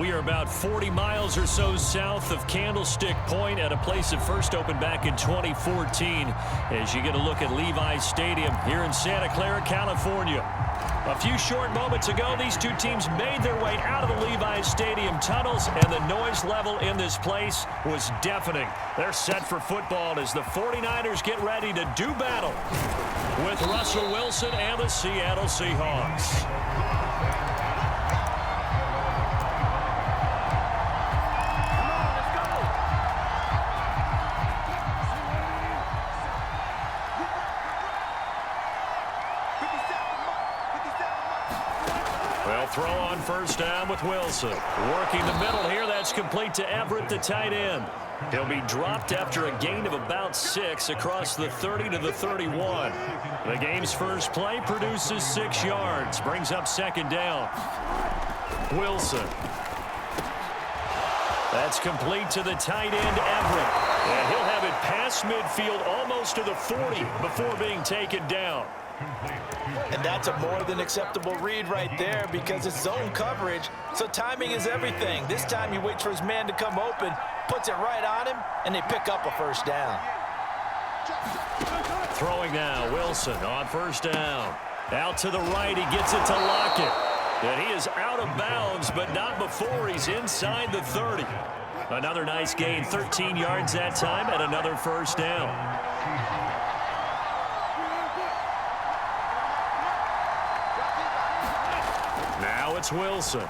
We are about 40 miles or so south of Candlestick Point at a place that first opened back in 2014 as you get a look at Levi's Stadium here in Santa Clara, California. A few short moments ago, these two teams made their way out of the Levi's Stadium tunnels, and the noise level in this place was deafening. They're set for football as the 49ers get ready to do battle with Russell Wilson and the Seattle Seahawks. Well, throw on first down with Wilson. Working the middle here, that's complete to Everett, the tight end. He'll be dropped after a gain of about 6 across the 30 to the 31. The game's first play produces 6 yards, brings up second down. Wilson. That's complete to the tight end, Everett. And he'll have it past midfield almost to the 40 before being taken down. And that's a more than acceptable read right there because it's zone coverage, so timing is everything. This time he waits for his man to come open, puts it right on him, and they pick up a first down. Throwing now, Wilson on first down. Out to the right, he gets it to Lockett. And he is out of bounds, but not before he's inside the 30. Another nice gain, 13 yards that time, and another first down. Now it's Wilson.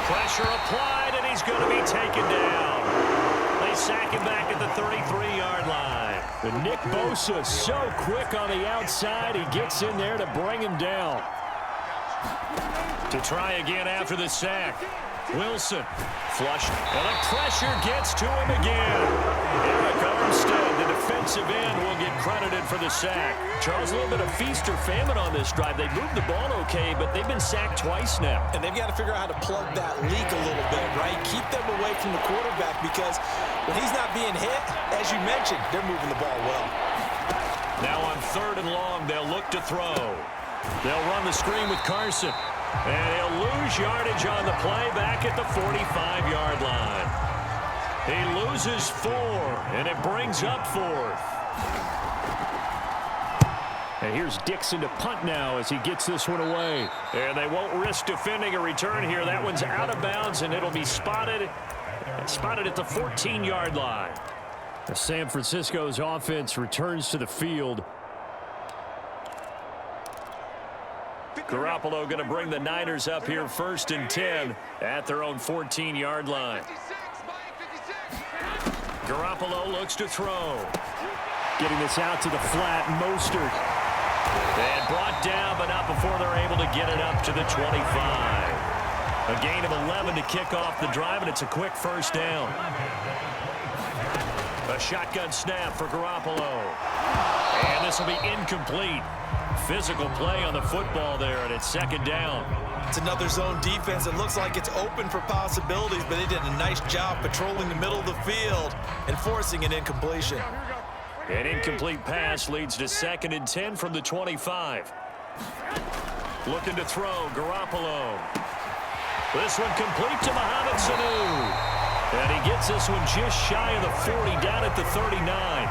Pressure applied, and he's going to be taken down. They sack him back at the 33-yard line. But Nick Bosa so quick on the outside, he gets in there to bring him down. To try again after the sack. Wilson flushed, and the pressure gets to him again. Eric Armstead, the defensive end, will get credited for the sack. Charles, a little bit of feast or famine on this drive. They moved the ball okay, but they've been sacked twice now. And they've got to figure out how to plug that leak a little bit, right? Keep them away from the quarterback because when he's not being hit, as you mentioned, they're moving the ball well. Now on 3rd and long, they'll look to throw. They'll run the screen with Carson. And he'll lose yardage on the play back at the 45-yard line. He loses 4, and it brings up 4th. And here's Dixon to punt now as he gets this one away. And they won't risk defending a return here. That one's out of bounds, and it'll be spotted at the 14-yard line. The San Francisco's offense returns to the field. Garoppolo going to bring the Niners up here 1st and 10 at their own 14-yard line. Garoppolo looks to throw. Getting this out to the flat, Mostert. And brought down, but not before they're able to get it up to the 25. A gain of 11 to kick off the drive, and it's a quick first down. A shotgun snap for Garoppolo. And this will be incomplete. Physical play on the football there, and it's second down. It's another zone defense. It looks like it's open for possibilities, but they did a nice job patrolling the middle of the field and forcing an incompletion. An incomplete pass leads to 2nd and 10 from the 25. Looking to throw, Garoppolo. This one complete to Mohamed Sanu. And he gets this one just shy of the 40, down at the 39.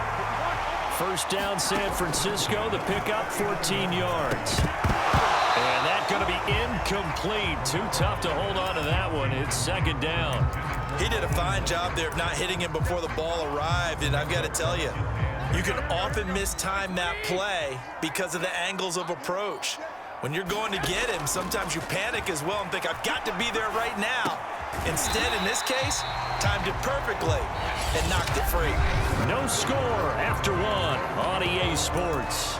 First down, San Francisco. The pickup, 14 yards. And that's going to be incomplete. Too tough to hold on to that one. It's second down. He did a fine job there of not hitting him before the ball arrived. And I've got to tell you, you can often mistime that play because of the angles of approach. When you're going to get him, sometimes you panic as well and think, I've got to be there right now. Instead, in this case, timed it perfectly and knocked it free. No score after 1 on EA Sports.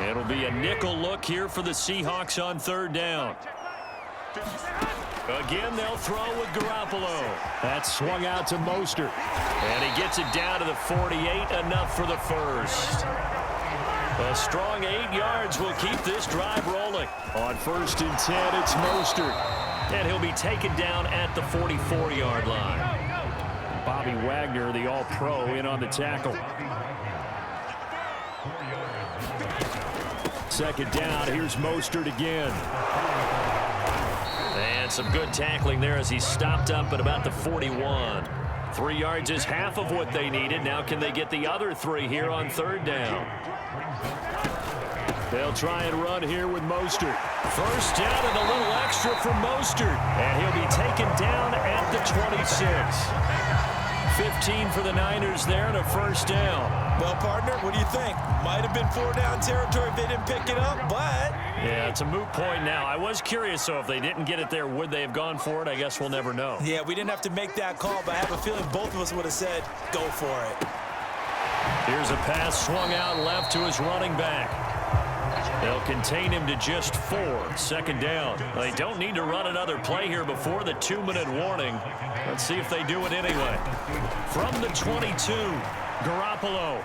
It'll be a nickel look here for the Seahawks on 3rd down. Again, they'll throw with Garoppolo. That's swung out to Mostert. And he gets it down to the 48, enough for the first. A strong 8 yards will keep this drive rolling. On 1st and 10, it's Mostert. And he'll be taken down at the 44-yard line. Bobby Wagner, the All-Pro, in on the tackle. Second down, here's Mostert again. And some good tackling there as he stopped up at about the 41. 3 yards is half of what they needed. Now can they get the other 3 here on third down? They'll try and run here with Mostert. First down and a little extra for Mostert. And he'll be taken down at the 26. 15 for the Niners there and a first down. Well, partner, what do you think? Might have been 4-down territory if they didn't pick it up, but... Yeah, it's a moot point now. I was curious, so if they didn't get it there, would they have gone for it? I guess we'll never know. Yeah, we didn't have to make that call, but I have a feeling both of us would have said, go for it. Here's a pass swung out left to his running back. They'll contain him to just 4. Second down. They don't need to run another play here before the 2-minute warning. Let's see if they do it anyway. From the 22, Garoppolo.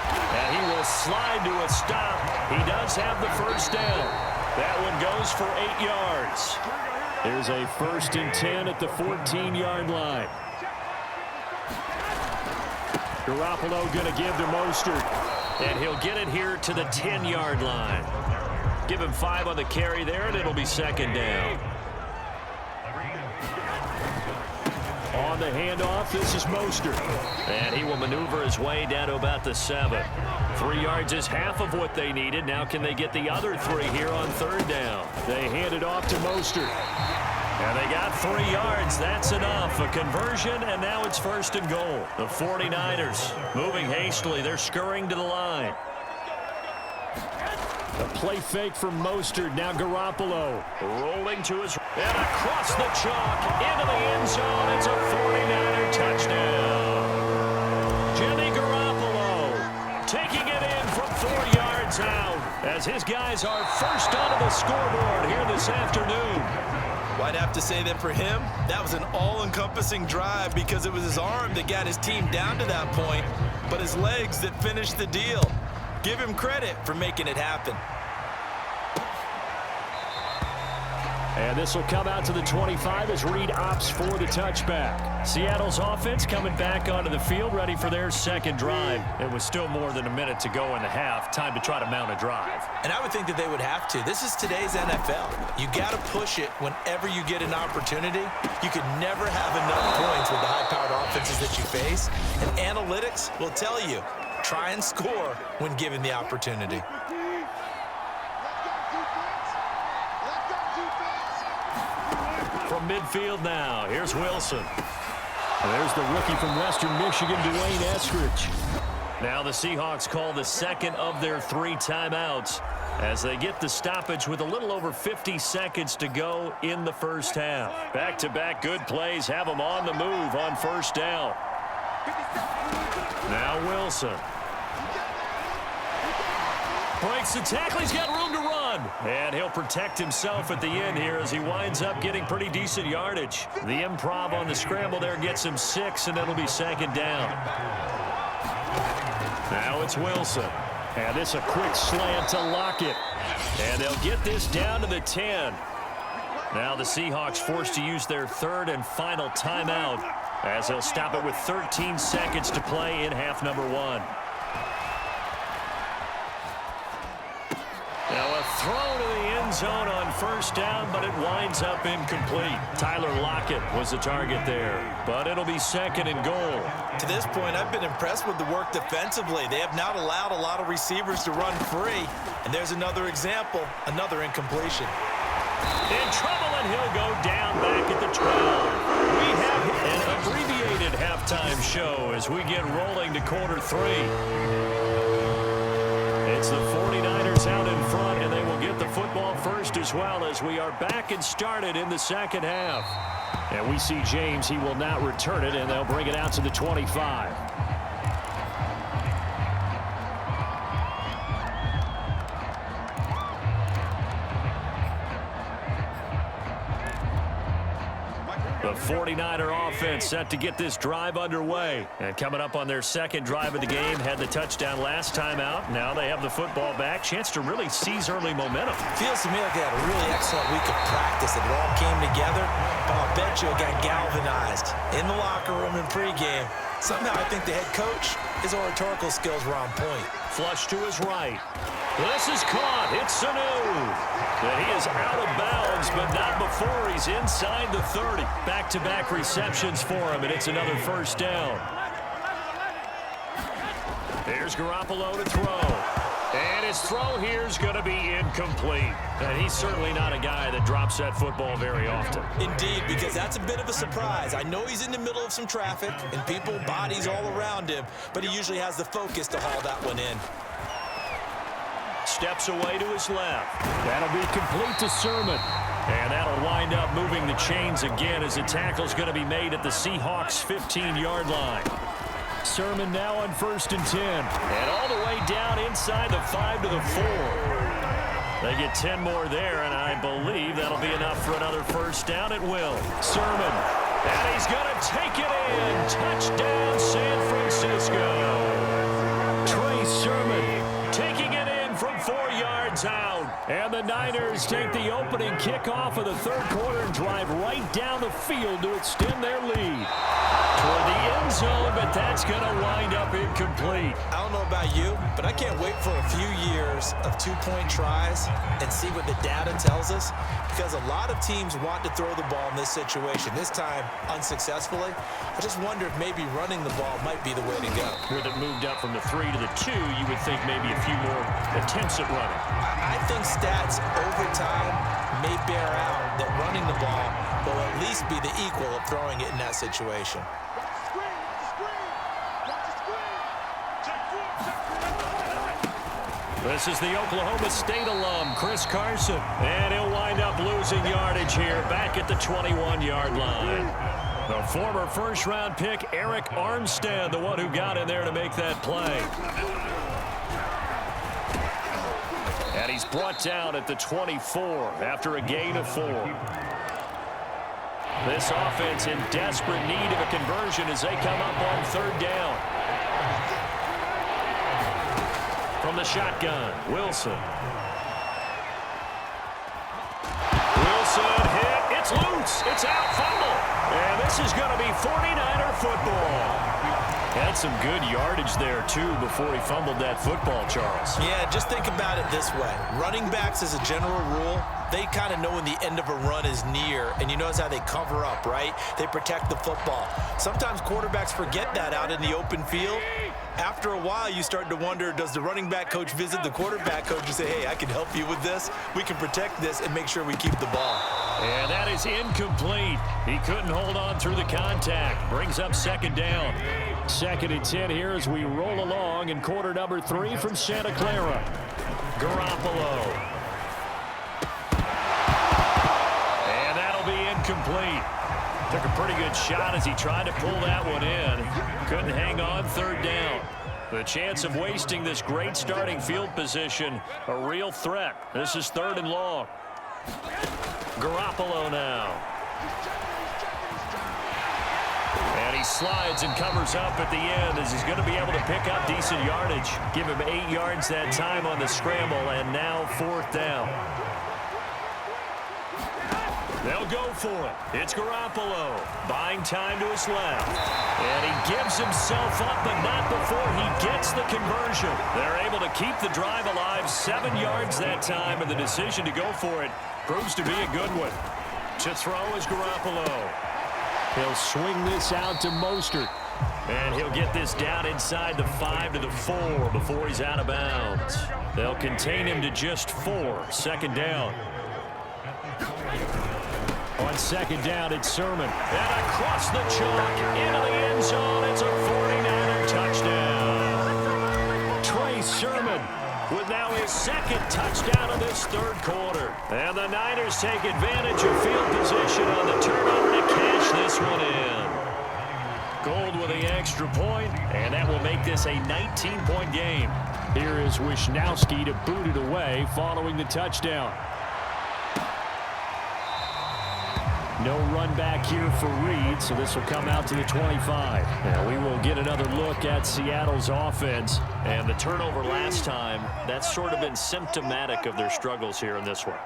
And he will slide to a stop. He does have the first down. That one goes for 8 yards. There's a 1st and 10 at the 14-yard line. Garoppolo going to give to Mostert. And he'll get it here to the 10-yard line. Give him 5 on the carry there, and it'll be second down. On the handoff, this is Mostert. And he will maneuver his way down to about the 7. 3 yards is half of what they needed. Now can they get the other 3 here on third down? They hand it off to Mostert. And they got 3 yards. That's enough. A conversion, and now it's 1st and goal. The 49ers moving hastily. They're scurrying to the line. A play fake from Mostert. Now Garoppolo rolling to his... And across the chalk into the end zone. It's a 49er touchdown. Jimmy Garoppolo taking it in from 4 yards out as his guys are first onto the scoreboard here this afternoon. Well, I'd have to say that for him, that was an all-encompassing drive because it was his arm that got his team down to that point, but his legs that finished the deal. Give him credit for making it happen. And this will come out to the 25 as Reed opts for the touchback. Seattle's offense coming back onto the field, ready for their second drive. It was still more than a minute to go in the half. Time to try to mount a drive. And I would think that they would have to. This is today's NFL. You got to push it whenever you get an opportunity. You could never have enough points with the high-powered offenses that you face. And analytics will tell you, try and score when given the opportunity. From midfield now, here's Wilson. There's the rookie from Western Michigan, Dwayne Eskridge. Now the Seahawks call the second of their 3 timeouts as they get the stoppage with a little over 50 seconds to go in the first half. Back-to-back good plays have them on the move on first down. Now Wilson. Breaks the tackle. He's got room to run. And he'll protect himself at the end here as he winds up getting pretty decent yardage. The improv on the scramble there gets him 6, and it'll be second down. Now it's Wilson. And this a quick slant to Lockett. And they'll get this down to the 10. Now the Seahawks forced to use their 3rd and final timeout as they'll stop it with 13 seconds to play in half number 1. Now a throw to the end zone on first down, but it winds up incomplete. Tyler Lockett was the target there, but it'll be second and goal. To this point, I've been impressed with the work defensively. They have not allowed a lot of receivers to run free, and there's another example, another incompletion. In trouble, and he'll go down back at the 12. We have an abbreviated halftime show as we get rolling to quarter 3. It's the 49ers out in front, and they will get the football first as well as we are back and started in the second half. And we see James. He will not return it, and they'll bring it out to the 25. The 49er offense set to get this drive underway. And coming up on their second drive of the game, had the touchdown last time out. Now they have the football back. Chance to really seize early momentum. Feels to me like they had a really excellent week of practice. It all came together, but I'll bet you it got galvanized in the locker room in pregame. Somehow I think the head coach, his oratorical skills were on point. Flush to his right. This is caught. It's Sanu. And he is out of bounds, but not before he's inside the 30. Back-to-back receptions for him, and it's another first down. Here's Garoppolo to throw. And his throw here is going to be incomplete. And he's certainly not a guy that drops that football very often. Indeed, because that's a bit of a surprise. I know he's in the middle of some traffic and people, bodies all around him, but he usually has the focus to haul that one in. Steps away to his left. That'll be complete to Sermon. And that'll wind up moving the chains again as the tackle's going to be made at the Seahawks' 15-yard line. Sermon now on 1st and 10. And all the way down inside the 5 to the 4. They get 10 more there, and I believe that'll be enough for another first down. It will. Sermon. And he's going to take it in. Touchdown, San Francisco. Trey Sermon taking it in from 4 yards out. And the Niners take the opening kickoff of the third quarter and drive right down the field to extend their lead. Toward the end zone, but that's going to wind up incomplete. I don't know about you, but I can't wait for a few years of two-point tries and see what the data tells us, because a lot of teams want to throw the ball in this situation, this time unsuccessfully. I just wonder if maybe running the ball might be the way to go. With it moved up from the 3 to the 2, you would think maybe a few more attempts at running. I think stats over time may bear out that running the ball will at least be the equal of throwing it in that situation. This is the Oklahoma State alum, Chris Carson. And he'll wind up losing yardage here back at the 21-yard line. The former first-round pick, Eric Armstead, the one who got in there to make that play. And he's brought down at the 24 after a gain of 4. This offense in desperate need of a conversion as they come up on 3rd down. From the shotgun, Wilson. Wilson hit. It's loose. It's out. Fumble. And this is going to be 49er football. Had some good yardage there, too, before he fumbled that football, Charles. Yeah, just think about it this way. Running backs, as a general rule, they kind of know when the end of a run is near, and you notice how they cover up, right? They protect the football. Sometimes quarterbacks forget that out in the open field. After a while, you start to wonder, does the running back coach visit the quarterback coach and say, hey, I can help you with this. We can protect this and make sure we keep the ball. And that is incomplete. He couldn't hold on through the contact. Brings up 2nd down. 2nd and 10 here as we roll along in quarter number 3 from Santa Clara. Garoppolo. And that'll be incomplete. Took a pretty good shot as he tried to pull that one in. Couldn't hang on 3rd down. The chance of wasting this great starting field position, a real threat. This is 3rd and long. Garoppolo now. And he slides and covers up at the end as he's going to be able to pick up decent yardage. Give him 8 yards that time on the scramble, and now 4th down. They'll go for it. It's Garoppolo. Buying time to his left. And he gives himself up, but not before he gets the conversion. They're able to keep the drive alive. 7 yards that time, and the decision to go for it proves to be a good one. To throw is Garoppolo. He'll swing this out to Mostert. And he'll get this down inside the 5 to the 4 before he's out of bounds. They'll contain him to just 4. 2nd down. On 2nd down, it's Sermon. And across the chalk into the end zone. It's a 49er touchdown. Trey Sermon with now his 2nd touchdown of this 3rd quarter. And the Niners take advantage of field position on the turnover to cash this one in. Gold with the extra point, and that will make this a 19-point game. Here is Wisnowski to boot it away following the touchdown. No run back here for Reed, so this will come out to the 25. And we will get another look at Seattle's offense. And the turnover last time, that's sort of been symptomatic of their struggles here in this one.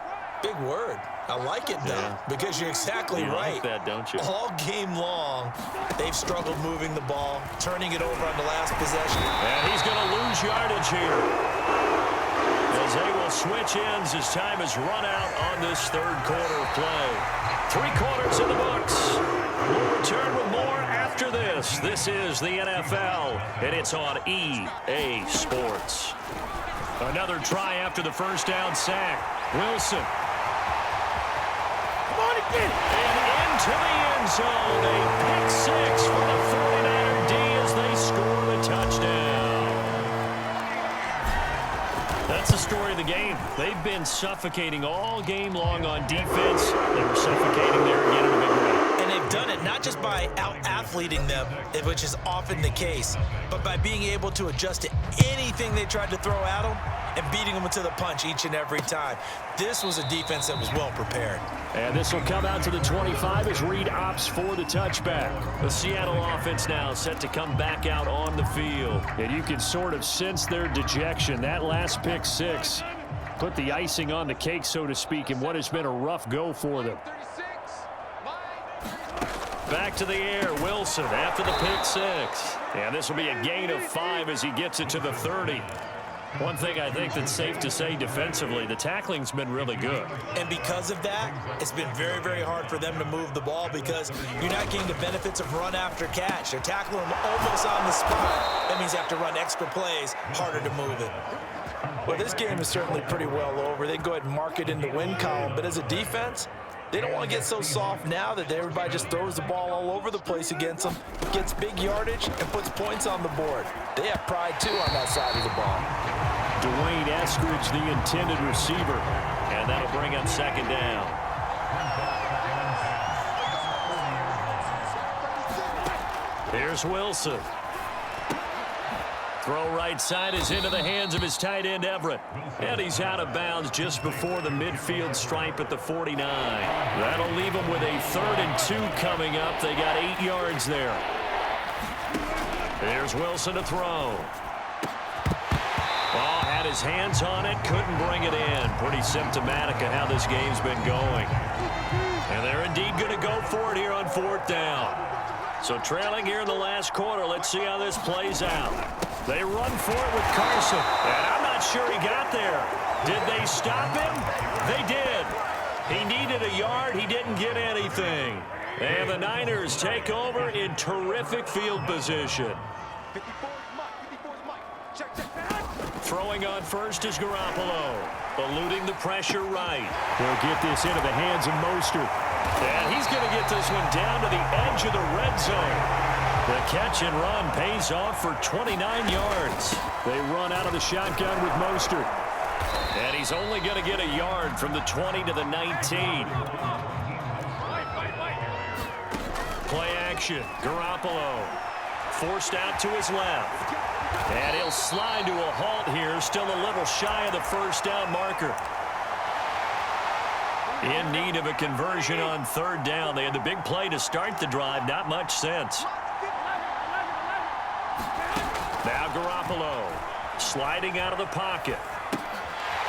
Big word. I like it, though, because you're exactly right. You like that, don't you? All game long, they've struggled moving the ball, turning it over on the last possession. And he's going to lose yardage here, as they will switch ends as time is run out on this third quarter of play. 3 quarters in the books. We'll return with more after this. This is the NFL, and it's on EA Sports. Another try after the first down sack. Wilson. And into the end zone, a pick 6 for the 49er D as they score the touchdown. That's the story of the game. They've been suffocating all game long on defense. They were suffocating there again in a big way. And they've done it not just by out-athleting them, which is often the case, but by being able to adjust to anything they tried to throw at them and beating them to the punch each and every time. This was a defense that was well prepared. And this will come out to the 25 as Reed opts for the touchback. The Seattle offense now set to come back out on the field. And you can sort of sense their dejection. That last pick 6 put the icing on the cake, so to speak, in what has been a rough go for them. Back to the air, Wilson after the pick 6. And this will be a gain of 5 as he gets it to the 30. One thing I think that's safe to say defensively, the tackling's been really good. And because of that, it's been very, very hard for them to move the ball because you're not getting the benefits of run after catch. They're tackling them almost on the spot. That means you have to run extra plays, harder to move it. Well, this game is certainly pretty well over. They can go ahead and mark it in the win column. But as a defense, they don't want to get so soft now that everybody just throws the ball all over the place against them, gets big yardage, and puts points on the board. They have pride, too, on that side of the ball. Dwayne Eskridge, the intended receiver, and that'll bring up second down. Here's Wilson. Throw right side is into the hands of his tight end, Everett. And he's out of bounds just before the midfield stripe at the 49. That'll leave him with a 3rd and 2 coming up. They got 8 yards there. Here's Wilson to throw. Ball had his hands on it, couldn't bring it in. Pretty symptomatic of how this game's been going. And they're indeed going to go for it here on 4th down. So trailing here in the last quarter, let's see how this plays out. They run for it with Carson, and I'm not sure he got there. Did they stop him? They did. He needed a yard. He didn't get anything. And the Niners take over in terrific field position. Throwing on first is Garoppolo, eluding the pressure right. He'll get this into the hands of Mostert. And he's going to get this one down to the edge of the red zone. The catch and run pays off for 29 yards. They run out of the shotgun with Mostert. And he's only going to get a yard from the 20 to the 19. Play action. Garoppolo forced out to his left. And he'll slide to a halt here. Still a little shy of the first down marker. In need of a conversion on 3rd down. They had the big play to start the drive. Not much sense. Now Garoppolo sliding out of the pocket.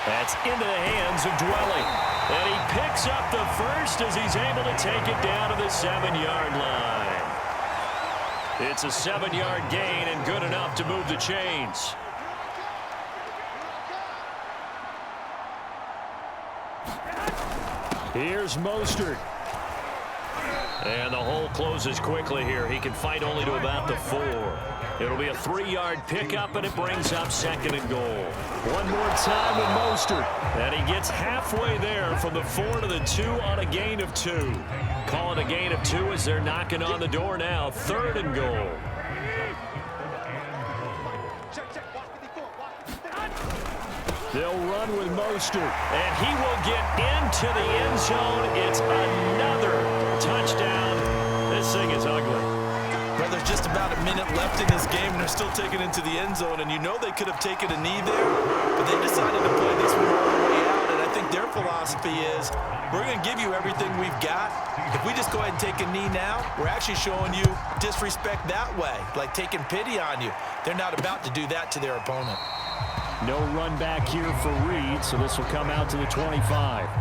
That's into the hands of Dwelly. And he picks up the first as he's able to take it down to the 7-yard line. It's a 7-yard gain and good enough to move the chains. Here's Mostert. And the hole closes quickly here. He can fight only to about the 4. It'll be a 3-yard pickup, and it brings up 2nd and goal. One more time with Mostert. And he gets halfway there from the 4 to the 2 on a gain of 2. Call it a gain of 2 as they're knocking on the door now. 3rd and goal. They'll run with Mostert, and he will get into the end zone. It's another touchdown. This thing is ugly. Well, there's just about a minute left in this game, and they're still taking it into the end zone. And you know they could have taken a knee there, but they decided to play this one all the way out. And I think their philosophy is we're going to give you everything we've got. If we just go ahead and take a knee now, we're actually showing you disrespect that way, like taking pity on you. They're not about to do that to their opponent. No run back here for Reed, so this will come out to the 25.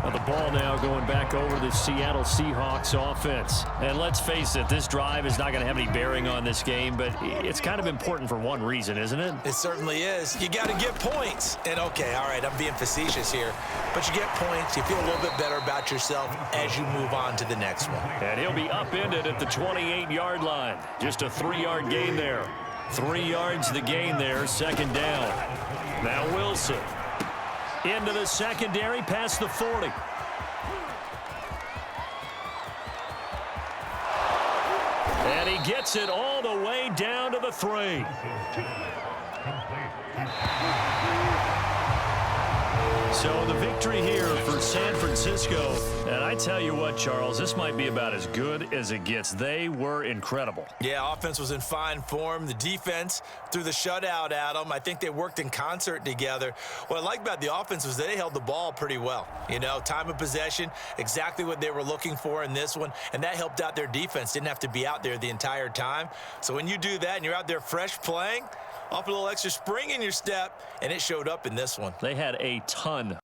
Now the ball now going back over the Seattle Seahawks offense. And let's face it, this drive is not going to have any bearing on this game, but it's kind of important for one reason, isn't it? It certainly is. You got to get points. And, okay, all right, I'm being facetious here, but you get points. You feel a little bit better about yourself as you move on to the next one. And he'll be upended at the 28-yard line. Just a 3-yard gain there. 3 yards the gain there, second down. Now Wilson into the secondary past the 40. And he gets it all the way down to the 3. So the victory here for San Francisco. And I tell you what, Charles, this might be about as good as it gets. They were incredible. Yeah, offense was in fine form. The defense threw the shutout at them. I think they worked in concert together. What I like about the offense was they held the ball pretty well. You know, time of possession, exactly what they were looking for in this one, and that helped out their defense. Didn't have to be out there the entire time. So when you do that and you're out there fresh playing, off a little extra spring in your step, and it showed up in this one. They had a ton